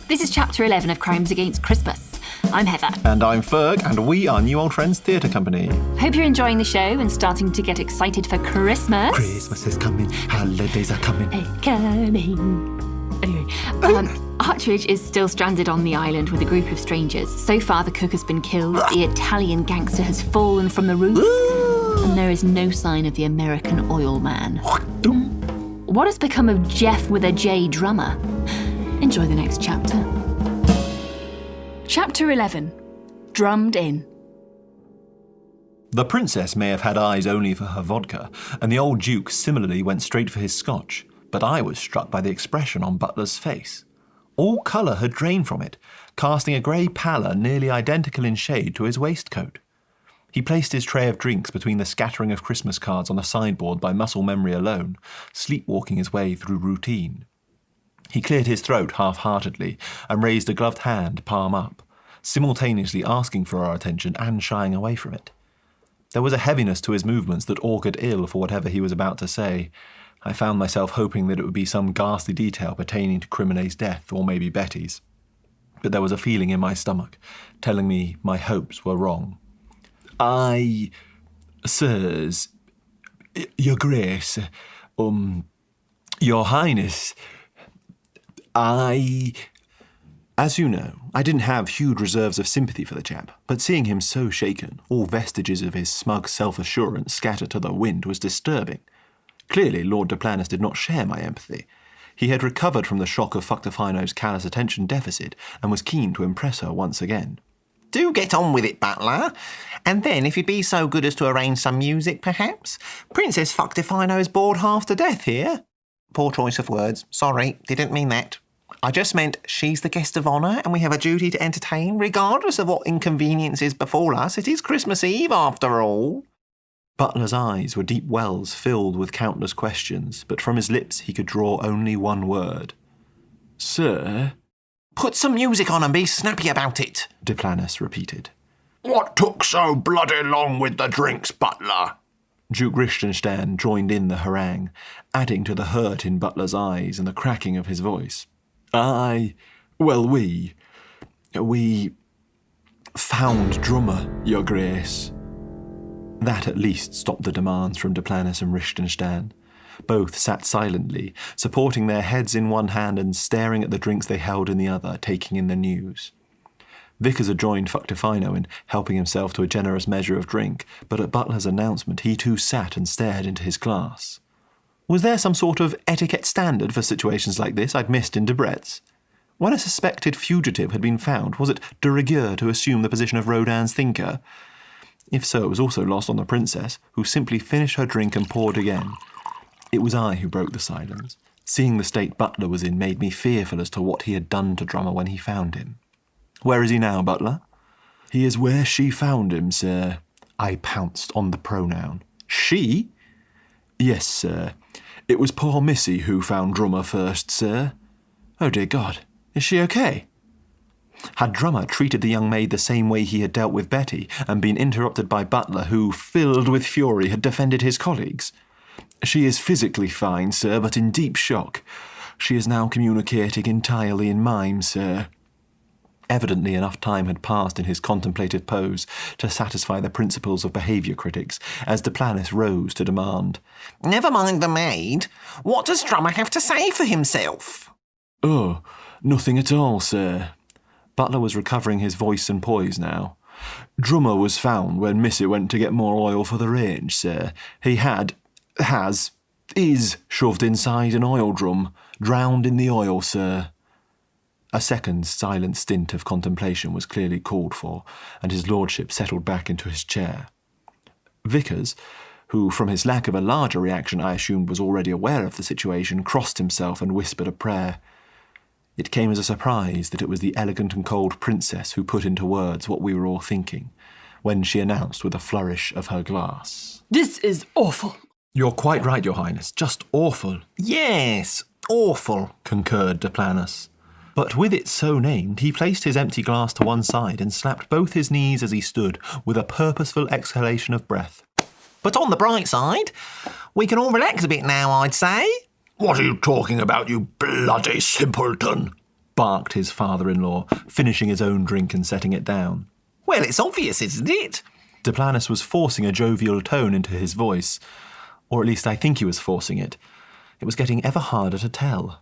This is Chapter 11 of Crimes Against Christmas. I'm Heather. And I'm Ferg, and we are New Old Friends Theatre Company. Hope you're enjoying the show and starting to get excited for Christmas. Christmas is coming, holidays are coming. Anyway, Partridge is still stranded on the island with a group of strangers. So far, the cook has been killed, the Italian gangster has fallen from the roof, and there is no sign of the American oil man. What has become of Jeff with a J drummer? Enjoy the next chapter. Chapter 11. Drummed In. The princess may have had eyes only for her vodka, and the old duke similarly went straight for his scotch, but I was struck by the expression on Butler's face. All colour had drained from it, casting a grey pallor nearly identical in shade to his waistcoat. He placed his tray of drinks between the scattering of Christmas cards on a sideboard by muscle memory alone, sleepwalking his way through routine. He cleared his throat half-heartedly and raised a gloved hand, palm up, simultaneously asking for our attention and shying away from it. There was a heaviness to his movements that augured ill for whatever he was about to say. I found myself hoping that it would be some ghastly detail pertaining to Criminet's death, or maybe Betty's. But there was a feeling in my stomach, telling me my hopes were wrong. Sirs, Your Grace, Your Highness, As you know, I didn't have huge reserves of sympathy for the chap, but seeing him so shaken, all vestiges of his smug self-assurance scattered to the wind, was disturbing. Clearly, Lord Duplantis did not share my empathy. He had recovered from the shock of Fuctofino's callous attention deficit and was keen to impress her once again. Do get on with it, Butler. And then, if you'd be so good as to arrange some music, perhaps? Princess Fuctofino is bored half to death here. Poor choice of words. Sorry, didn't mean that. I just meant she's the guest of honour and we have a duty to entertain, regardless of what inconveniences befall us. It is Christmas Eve, after all. Butler's eyes were deep wells filled with countless questions, but from his lips he could draw only one word. Sir? Put some music on and be snappy about it, Duplantis repeated. What took so bloody long with the drinks, Butler? Duke Richshtenshan joined in the harangue, adding to the hurt in Butler's eyes and the cracking of his voice. We found drummer, Your Grace. That at least stopped the demands from Duplantis and Richshtenshan. Both sat silently, supporting their heads in one hand and staring at the drinks they held in the other, taking in the news. Vickers had joined Fuctofino in helping himself to a generous measure of drink, but at Butler's announcement he too sat and stared into his glass. Was there some sort of etiquette standard for situations like this I'd missed in Debrett's? When a suspected fugitive had been found, was it de rigueur to assume the position of Rodin's thinker? If so, it was also lost on the princess, who simply finished her drink and poured again. It was I who broke the silence. Seeing the state Butler was in made me fearful as to what he had done to Drummer when he found him. Where is he now, Butler? He is where she found him, sir. I pounced on the pronoun. She? Yes, sir. It was poor Missy who found Drummer first, sir. Oh, dear God. Is she okay? Had Drummer treated the young maid the same way he had dealt with Betty and been interrupted by Butler, who, filled with fury, had defended his colleagues? She is physically fine, sir, but in deep shock. She is now communicating entirely in mime, sir. Evidently enough time had passed in his contemplative pose to satisfy the principles of behaviour critics, as Duplantis rose to demand. Never mind the maid. What does Drummer have to say for himself? Oh, nothing at all, sir. Butler was recovering his voice and poise now. Drummer was found when Missy went to get more oil for the range, sir. He is shoved inside an oil drum, drowned in the oil, sir. A second's silent stint of contemplation was clearly called for, and his lordship settled back into his chair. Vickers, who from his lack of a larger reaction I assumed was already aware of the situation, crossed himself and whispered a prayer. It came as a surprise that it was the elegant and cold princess who put into words what we were all thinking, when she announced with a flourish of her glass. This is awful. You're quite right, Your Highness. Just awful. Yes, awful, concurred Duplantis. But with it so named, he placed his empty glass to one side and slapped both his knees as he stood, with a purposeful exhalation of breath. But on the bright side, we can all relax a bit now, I'd say. What are you talking about, you bloody simpleton? barked his father-in-law, finishing his own drink and setting it down. Well, it's obvious, isn't it? Duplantis was forcing a jovial tone into his voice. Or at least I think he was forcing it. It was getting ever harder to tell.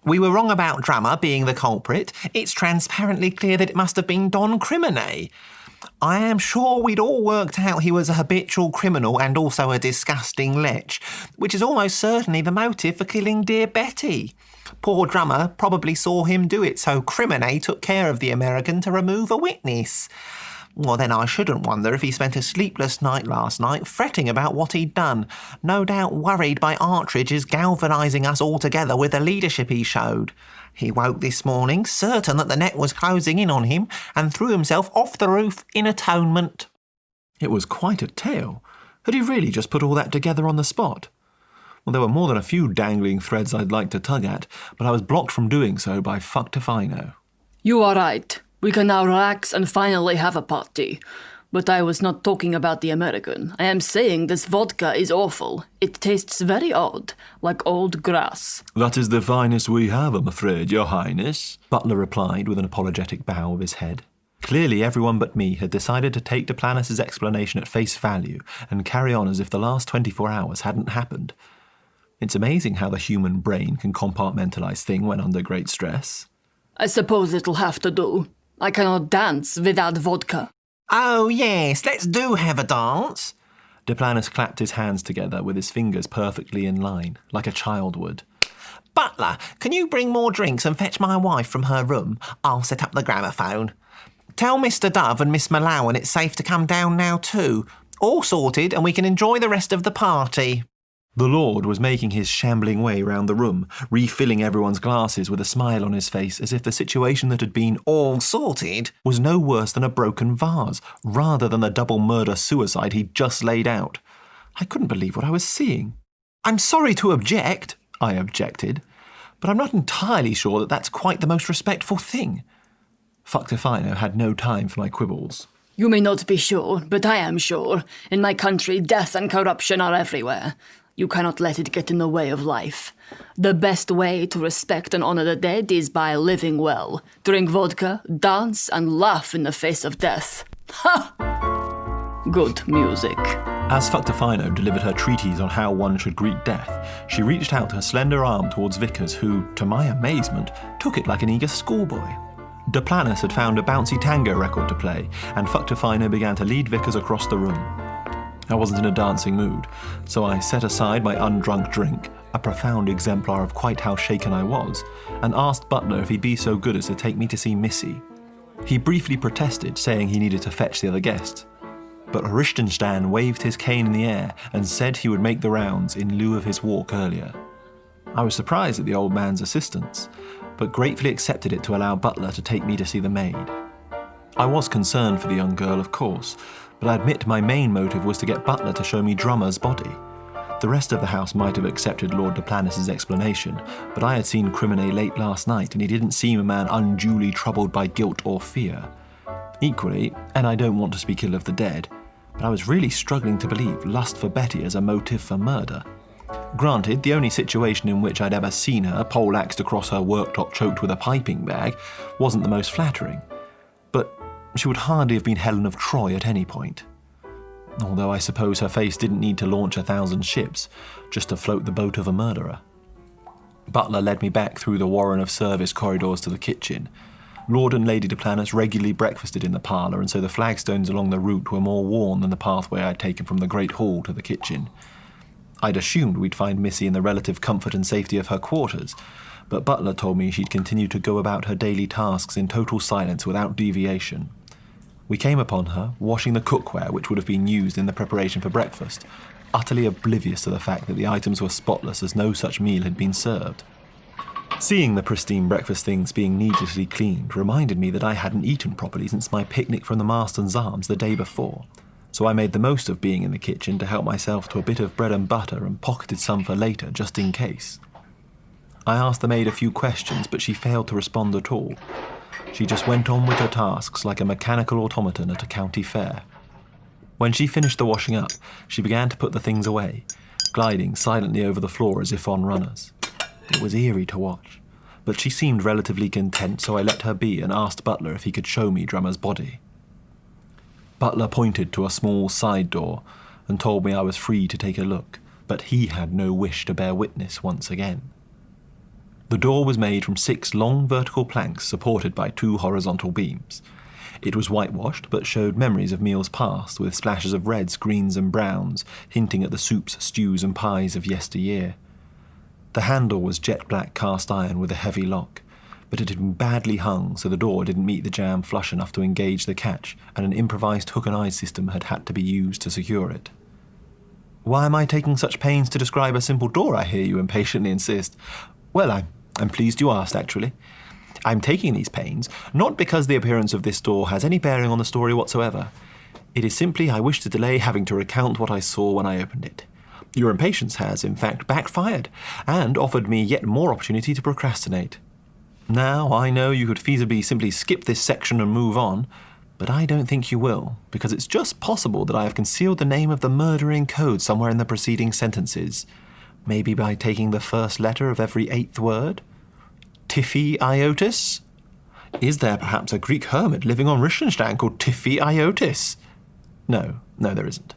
We were wrong about Drummer being the culprit. It's transparently clear that it must have been Don Crimine. I am sure we'd all worked out he was a habitual criminal and also a disgusting lech, which is almost certainly the motive for killing dear Betty. Poor Drummer probably saw him do it, so Crimine took care of the American to remove a witness. Well, then I shouldn't wonder if he spent a sleepless night last night fretting about what he'd done, no doubt worried by Artridge's galvanising us all together with the leadership he showed. He woke this morning certain that the net was closing in on him and threw himself off the roof in atonement. It was quite a tale. Had he really just put all that together on the spot? Well, there were more than a few dangling threads I'd like to tug at, but I was blocked from doing so by Fucktefino. You are right. We can now relax and finally have a party. But I was not talking about the American. I am saying this vodka is awful. It tastes very odd, like old grass. That is the finest we have, I'm afraid, Your Highness, Butler replied with an apologetic bow of his head. Clearly everyone but me had decided to take Duplantis' explanation at face value and carry on as if the last 24 hours hadn't happened. It's amazing how the human brain can compartmentalise things when under great stress. I suppose it'll have to do. I cannot dance without vodka. Oh, yes, let's do have a dance. Duplantis clapped his hands together with his fingers perfectly in line, like a child would. Butler, can you bring more drinks and fetch my wife from her room? I'll set up the gramophone. Tell Mr. Dove and Miss Malawan it's safe to come down now too. All sorted and we can enjoy the rest of the party. The Lord was making his shambling way round the room, refilling everyone's glasses with a smile on his face as if the situation that had been all sorted was no worse than a broken vase, rather than the double murder-suicide he'd just laid out. I couldn't believe what I was seeing. I'm sorry to object, I objected, but I'm not entirely sure that that's quite the most respectful thing. Fucktefino had no time for my quibbles. You may not be sure, but I am sure. In my country, death and corruption are everywhere. You cannot let it get in the way of life. The best way to respect and honor the dead is by living well. Drink vodka, dance, and laugh in the face of death. Ha! Good music. As Fucktefino delivered her treatise on how one should greet death, she reached out her slender arm towards Vickers, who, to my amazement, took it like an eager schoolboy. Duplantis had found a bouncy tango record to play, and Fucktefino began to lead Vickers across the room. I wasn't in a dancing mood, so I set aside my undrunk drink, a profound exemplar of quite how shaken I was, and asked Butler if he'd be so good as to take me to see Missy. He briefly protested, saying he needed to fetch the other guests, but Richshtenshan waved his cane in the air and said he would make the rounds in lieu of his walk earlier. I was surprised at the old man's assistance, but gratefully accepted it to allow Butler to take me to see the maid. I was concerned for the young girl, of course, but I admit my main motive was to get Butler to show me Drummer's body. The rest of the house might have accepted Lord Duplantis' explanation, but I had seen Crimine late last night and he didn't seem a man unduly troubled by guilt or fear. Equally, and I don't want to speak ill of the dead, but I was really struggling to believe lust for Betty as a motive for murder. Granted, the only situation in which I'd ever seen her poleaxed across her worktop choked with a piping bag wasn't the most flattering, but she would hardly have been Helen of Troy at any point. Although I suppose her face didn't need to launch 1,000 ships just to float the boat of a murderer. Butler led me back through the warren of service corridors to the kitchen. Lord and Lady Duplantis regularly breakfasted in the parlour, and so the flagstones along the route were more worn than the pathway I'd taken from the great hall to the kitchen. I'd assumed we'd find Missy in the relative comfort and safety of her quarters, but Butler told me she'd continue to go about her daily tasks in total silence without deviation. We came upon her, washing the cookware which would have been used in the preparation for breakfast, utterly oblivious to the fact that the items were spotless as no such meal had been served. Seeing the pristine breakfast things being needlessly cleaned reminded me that I hadn't eaten properly since my picnic from the Marston's Arms the day before, so I made the most of being in the kitchen to help myself to a bit of bread and butter and pocketed some for later, just in case. I asked the maid a few questions, but she failed to respond at all. She just went on with her tasks like a mechanical automaton at a county fair. When she finished the washing up, she began to put the things away, gliding silently over the floor as if on runners. It was eerie to watch. but she seemed relatively content, so I let her be and asked Butler if he could show me Drummer's body. Butler pointed to a small side door and told me I was free to take a look, but he had no wish to bear witness once again. The door was made from 6 long vertical planks supported by 2 horizontal beams. It was whitewashed, but showed memories of meals past, with splashes of reds, greens and browns, hinting at the soups, stews and pies of yesteryear. The handle was jet black cast iron with a heavy lock, but it had been badly hung, so the door didn't meet the jamb flush enough to engage the catch, and an improvised hook and eye system had to be used to secure it. Why am I taking such pains to describe a simple door, I hear you impatiently insist? Well, I'm pleased you asked, actually. I'm taking these pains, not because the appearance of this door has any bearing on the story whatsoever. It is simply I wish to delay having to recount what I saw when I opened it. Your impatience has, in fact, backfired, and offered me yet more opportunity to procrastinate. Now, I know you could feasibly simply skip this section and move on, but I don't think you will, because it's just possible that I have concealed the name of the murderer in code somewhere in the preceding sentences. Maybe by taking the first letter of every 8th word? Tiffy Iotis? Is there perhaps a Greek hermit living on Richshtenshan called Tiffy Iotis? No, there isn't.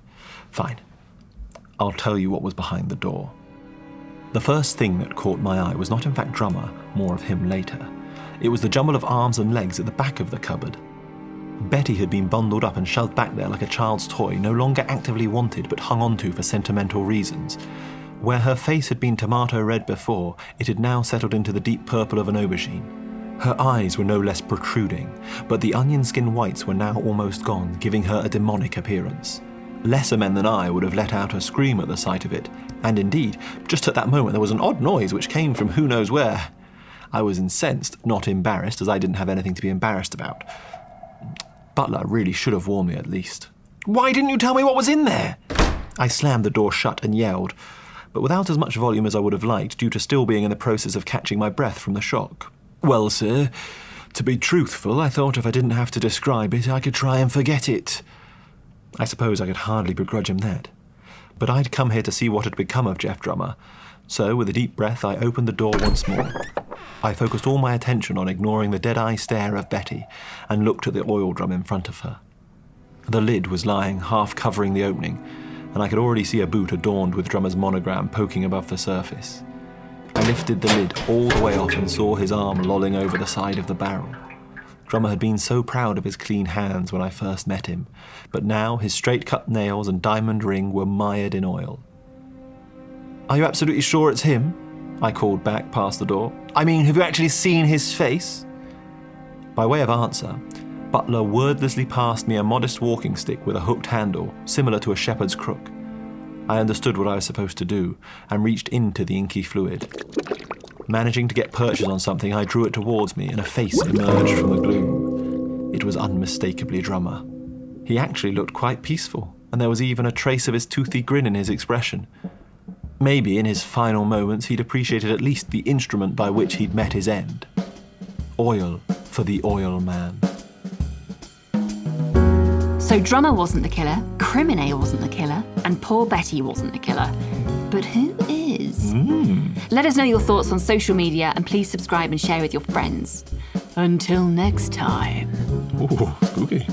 Fine. I'll tell you what was behind the door. The first thing that caught my eye was not in fact Drummer, more of him later. It was the jumble of arms and legs at the back of the cupboard. Betty had been bundled up and shoved back there like a child's toy, no longer actively wanted but hung onto for sentimental reasons. Where her face had been tomato red before, it had now settled into the deep purple of an aubergine. Her eyes were no less protruding, but the onion skin whites were now almost gone, giving her a demonic appearance. Lesser men than I would have let out a scream at the sight of it, and indeed, just at that moment there was an odd noise which came from who knows where. I was incensed, not embarrassed, as I didn't have anything to be embarrassed about. Butler really should have warned me at least. Why didn't you tell me what was in there? I slammed the door shut and yelled, but without as much volume as I would have liked, due to still being in the process of catching my breath from the shock. Well, sir, to be truthful, I thought if I didn't have to describe it, I could try and forget it. I suppose I could hardly begrudge him that. But I'd come here to see what had become of Jeff Drummer, so with a deep breath I opened the door once more. I focused all my attention on ignoring the dead-eye stare of Betty and looked at the oil drum in front of her. The lid was lying half covering the opening, and I could already see a boot adorned with Drummer's monogram poking above the surface. I lifted the lid all the way off and saw his arm lolling over the side of the barrel. Drummer had been so proud of his clean hands when I first met him, but now his straight-cut nails and diamond ring were mired in oil. Are you absolutely sure it's him? I called back past the door. I mean, have you actually seen his face? By way of answer, Butler wordlessly passed me a modest walking stick with a hooked handle, similar to a shepherd's crook. I understood what I was supposed to do, and reached into the inky fluid. Managing to get purchase on something, I drew it towards me, and a face emerged from the gloom. It was unmistakably Drummer. He actually looked quite peaceful, and there was even a trace of his toothy grin in his expression. Maybe in his final moments he'd appreciated at least the instrument by which he'd met his end. Oil for the oil man. So Drummer wasn't the killer, Crimine wasn't the killer, and poor Betty wasn't the killer. But who is? Let us know your thoughts on social media and please subscribe and share with your friends. Until next time. Ooh, spooky.